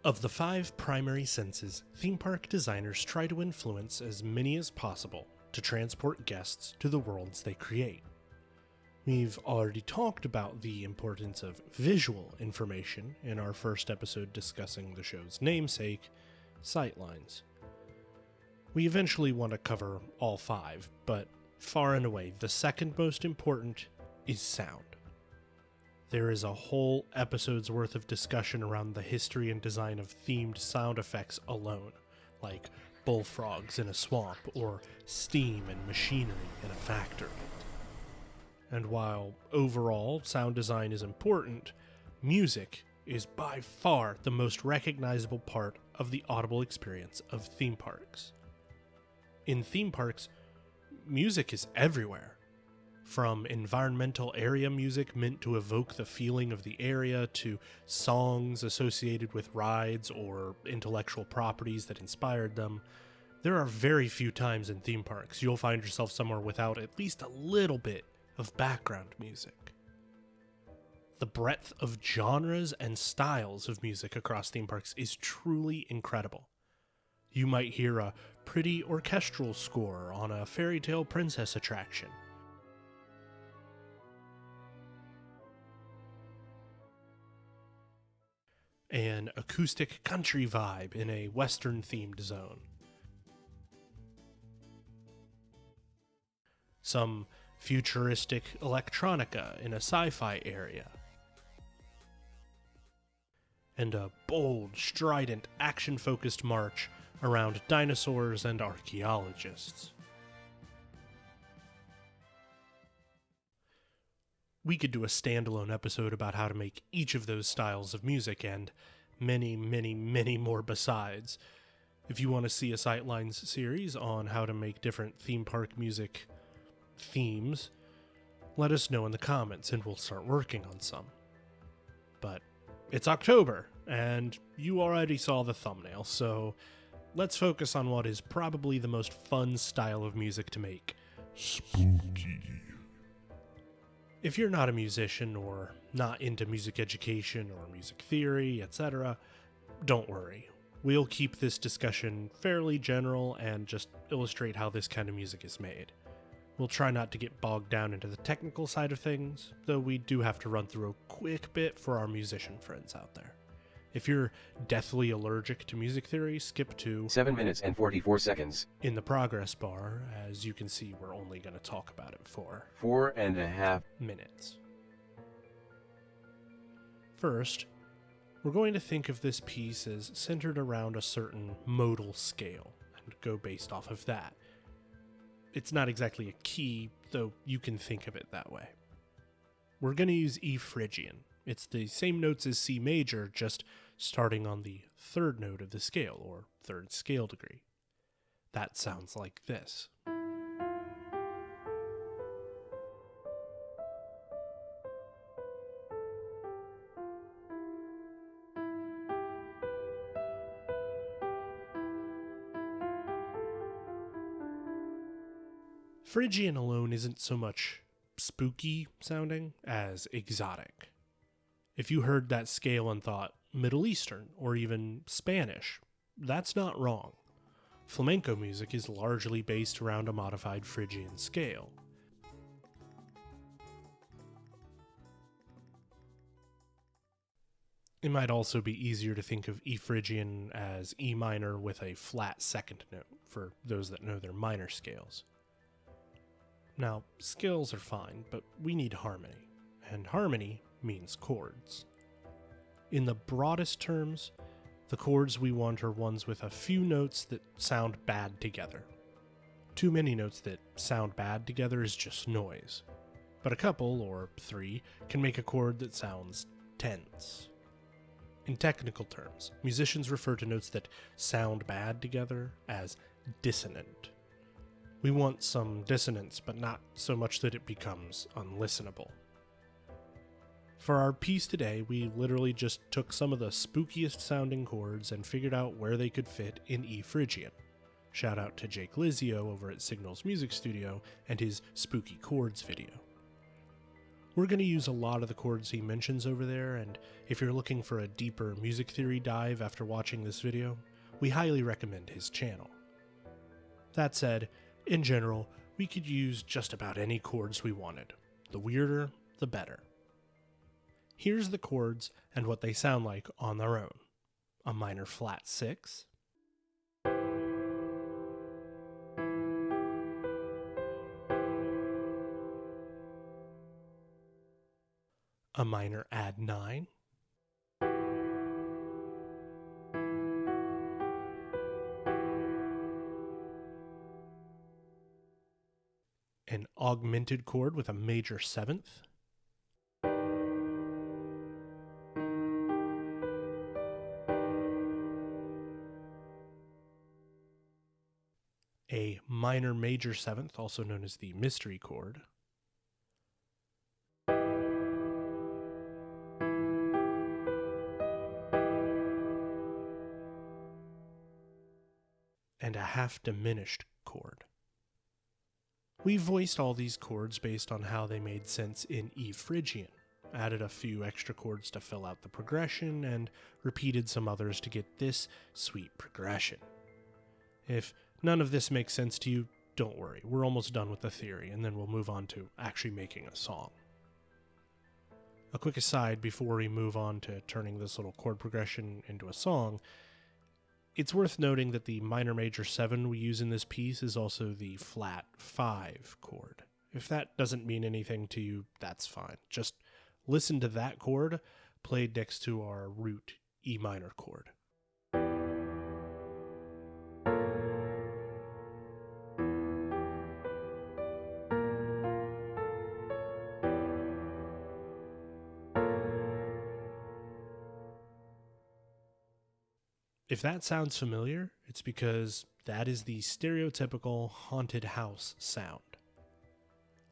Of the 5 primary senses, theme park designers try to influence as many as possible to transport guests to the worlds they create. We've already talked about the importance of visual information in our first episode discussing the show's namesake, Sightlines. We eventually want to cover all 5, but far and away the second most important is sound. There is a whole episode's worth of discussion around the history and design of themed sound effects alone, like bullfrogs in a swamp or steam and machinery in a factory. And while overall sound design is important, music is by far the most recognizable part of the audible experience of theme parks. In theme parks, music is everywhere. From environmental area music meant to evoke the feeling of the area to songs associated with rides or intellectual properties that inspired them, there are very few times in theme parks you'll find yourself somewhere without at least a little bit of background music. The breadth of genres and styles of music across theme parks is truly incredible. You might hear a pretty orchestral score on a fairy tale princess attraction, an acoustic country vibe in a Western-themed zone, some futuristic electronica in a sci-fi area, and a bold, strident, action-focused march around dinosaurs and archaeologists. We could do a standalone episode about how to make each of those styles of music and many, many, many more besides. If you want to see a Sightlines series on how to make different theme park music themes, let us know in the comments and we'll start working on some. But it's October, and you already saw the thumbnail, so let's focus on what is probably the most fun style of music to make: spooky. If you're not a musician or not into music education or music theory, etc., don't worry. We'll keep this discussion fairly general and just illustrate how this kind of music is made. We'll try not to get bogged down into the technical side of things, though we do have to run through a quick bit for our musician friends out there. If you're deathly allergic to music theory, skip to 7 minutes and 44 seconds. In the progress bar. As you can see, we're only going to talk about it for 4.5 minutes. First, we're going to think of this piece as centered around a certain modal scale and go based off of that. It's not exactly a key, though you can think of it that way. We're going to use E Phrygian. It's the same notes as C major, just starting on the 3rd note of the scale, or 3rd scale degree. That sounds like this. Phrygian alone isn't so much spooky sounding as exotic. If you heard that scale and thought Middle Eastern or even Spanish, that's not wrong. Flamenco music is largely based around a modified Phrygian scale. It might also be easier to think of E Phrygian as E minor with a flat 2nd note, for those that know their minor scales. Now, scales are fine, but we need harmony, and harmony means chords. In the broadest terms, the chords we want are ones with a few notes that sound bad together. Too many notes that sound bad together is just noise, but a couple, or 3, can make a chord that sounds tense. In technical terms, musicians refer to notes that sound bad together as dissonant. We want some dissonance, but not so much that it becomes unlistenable. For our piece today, we literally just took some of the spookiest sounding chords and figured out where they could fit in E Phrygian. Shout out to Jake Lizio over at Signals Music Studio and his Spooky Chords video. We're going to use a lot of the chords he mentions over there, and if you're looking for a deeper music theory dive after watching this video, we highly recommend his channel. That said, in general, we could use just about any chords we wanted. The weirder, the better. Here's the chords and what they sound like on their own. A minor flat 6, a minor add 9, an augmented chord with a major 7th, a minor major 7th, also known as the mystery chord, and a half diminished chord. We voiced all these chords based on how they made sense in E Phrygian, added a few extra chords to fill out the progression, and repeated some others to get this sweet progression. If none of this makes sense to you, don't worry, we're almost done with the theory, and then we'll move on to actually making a song. A quick aside before we move on to turning this little chord progression into a song, it's worth noting that the minor major 7 we use in this piece is also the flat 5 chord. If that doesn't mean anything to you, that's fine. Just listen to that chord played next to our root E minor chord. If that sounds familiar, it's because that is the stereotypical haunted house sound.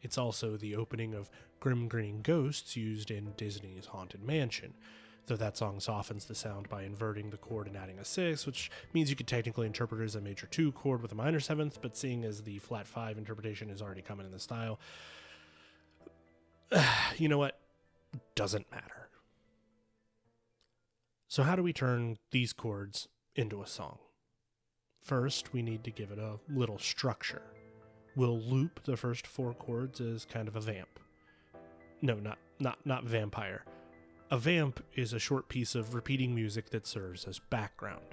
It's also the opening of Grim Grinning Ghosts used in Disney's Haunted Mansion, though that song softens the sound by inverting the chord and adding a 6, which means you could technically interpret it as a major 2 chord with a minor 7th, but seeing as the flat 5 interpretation is already coming in the style, you know what? Doesn't matter. So how do we turn these chords into a song? First, we need to give it a little structure. We'll loop the first 4 chords as kind of a vamp. No, not vampire. A vamp is a short piece of repeating music that serves as background.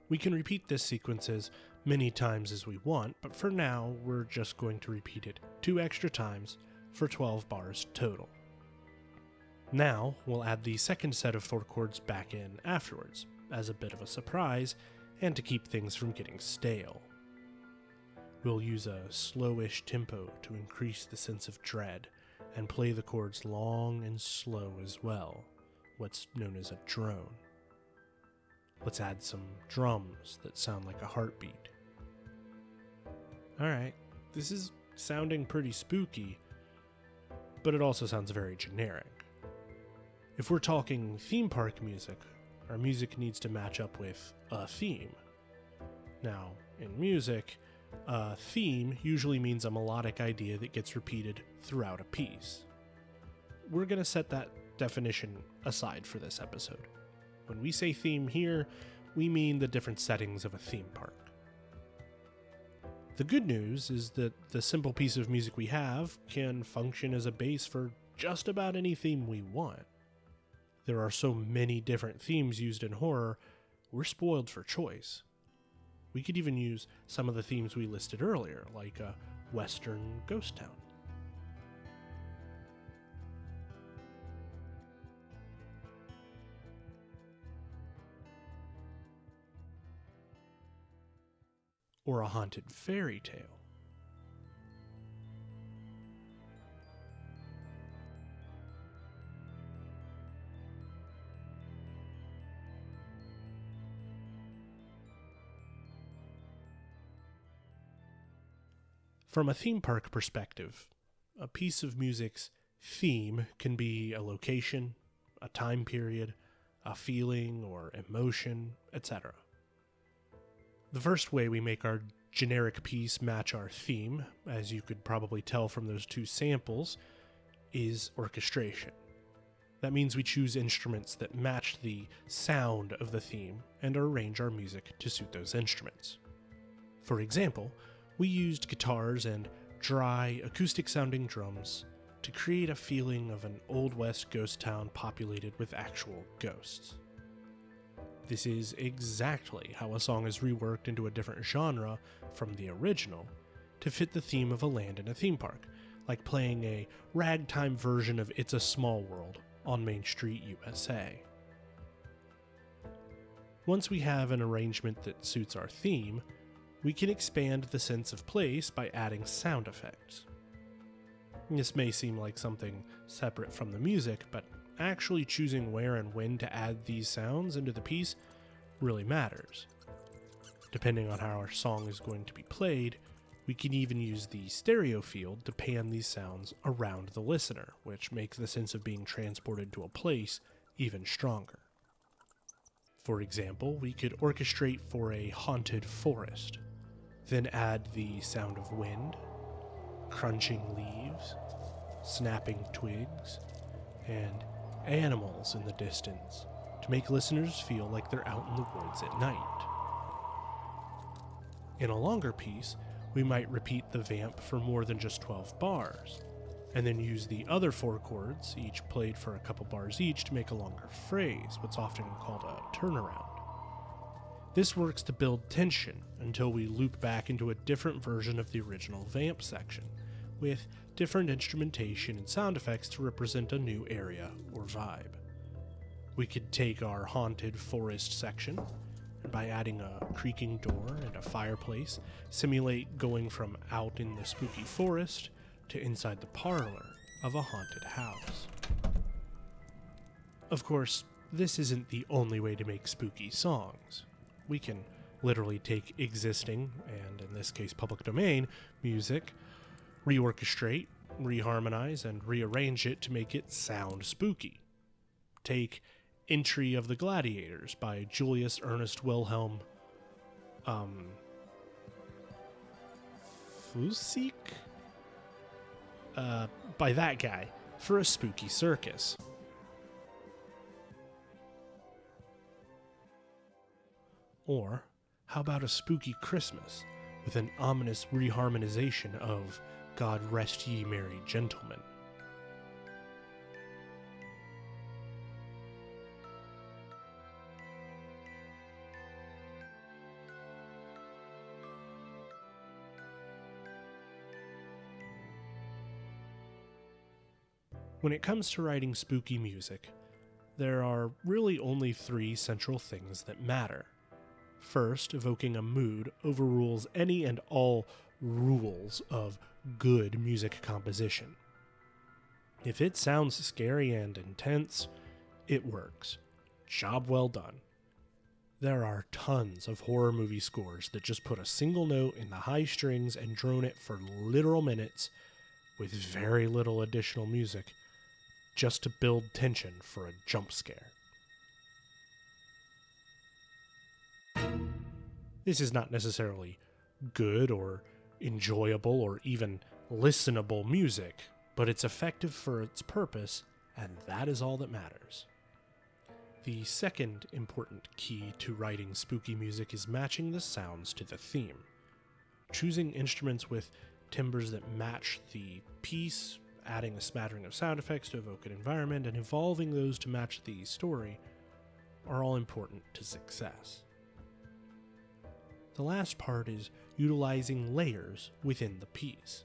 We can repeat this sequence as many times as we want, but for now, we're just going to repeat it 2 extra times for 12 bars total. Now, we'll add the second set of 4 chords back in afterwards, as a bit of a surprise, and to keep things from getting stale. We'll use a slowish tempo to increase the sense of dread, and play the chords long and slow as well, what's known as a drone. Let's add some drums that sound like a heartbeat. Alright, this is sounding pretty spooky, but it also sounds very generic. If we're talking theme park music, our music needs to match up with a theme. Now, in music, a theme usually means a melodic idea that gets repeated throughout a piece. We're going to set that definition aside for this episode. When we say theme here, we mean the different settings of a theme park. The good news is that the simple piece of music we have can function as a base for just about any theme we want. There are so many different themes used in horror, we're spoiled for choice. We could even use some of the themes we listed earlier, like a Western ghost town. Or a haunted fairy tale. From a theme park perspective, a piece of music's theme can be a location, a time period, a feeling or emotion, etc. The first way we make our generic piece match our theme, as you could probably tell from those 2 samples, is orchestration. That means we choose instruments that match the sound of the theme and arrange our music to suit those instruments. For example, we used guitars and dry, acoustic-sounding drums to create a feeling of an Old West ghost town populated with actual ghosts. This is exactly how a song is reworked into a different genre from the original to fit the theme of a land in a theme park, like playing a ragtime version of It's a Small World on Main Street, USA. Once we have an arrangement that suits our theme, we can expand the sense of place by adding sound effects. This may seem like something separate from the music, but actually choosing where and when to add these sounds into the piece really matters. Depending on how our song is going to be played, we can even use the stereo field to pan these sounds around the listener, which makes the sense of being transported to a place even stronger. For example, we could orchestrate for a haunted forest, then add the sound of wind, crunching leaves, snapping twigs, and animals in the distance to make listeners feel like they're out in the woods at night. In a longer piece, we might repeat the vamp for more than just 12 bars, and then use the other 4 chords, each played for a couple bars each, to make a longer phrase, what's often called a turnaround. This works to build tension until we loop back into a different version of the original vamp section, with different instrumentation and sound effects to represent a new area or vibe. We could take our haunted forest section, and by adding a creaking door and a fireplace, simulate going from out in the spooky forest to inside the parlor of a haunted house. Of course, this isn't the only way to make spooky songs. We can literally take existing, and in this case public domain, music, reorchestrate, reharmonize, and rearrange it to make it sound spooky. Take Entry of the Gladiators by Julius Ernest Wilhelm Fusik? By that guy, for a spooky circus. Or, how about a spooky Christmas with an ominous reharmonization of God Rest Ye Merry Gentlemen? When it comes to writing spooky music, there are really only 3 central things that matter. First, evoking a mood overrules any and all rules of good music composition. If it sounds scary and intense, it works. Job well done. There are tons of horror movie scores that just put a single note in the high strings and drone it for literal minutes with very little additional music just to build tension for a jump scare. This is not necessarily good or enjoyable or even listenable music, but it's effective for its purpose, and that is all that matters. The second important key to writing spooky music is matching the sounds to the theme. Choosing instruments with timbres that match the piece, adding a smattering of sound effects to evoke an environment, and evolving those to match the story are all important to success. The last part is utilizing layers within the piece.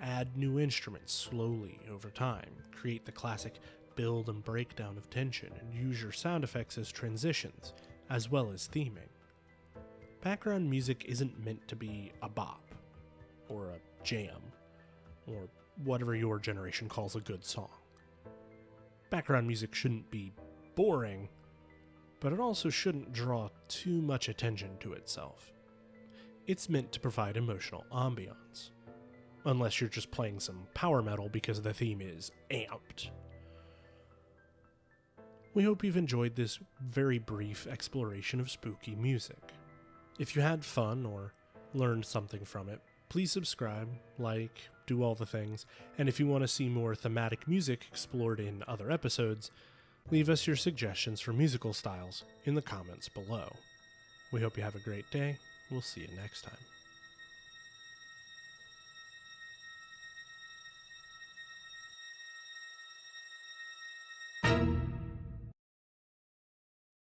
Add new instruments slowly over time, create the classic build and breakdown of tension, and use your sound effects as transitions, as well as theming. Background music isn't meant to be a bop, or a jam, or whatever your generation calls a good song. Background music shouldn't be boring, but it also shouldn't draw too much attention to itself. It's meant to provide emotional ambiance, unless you're just playing some power metal because the theme is amped. We hope you've enjoyed this very brief exploration of spooky music. If you had fun or learned something from it, Please subscribe, like, do all the things, and if you want to see more thematic music explored in other episodes, leave us your suggestions for musical styles in the comments below. We hope you have a great day. We'll see you next time.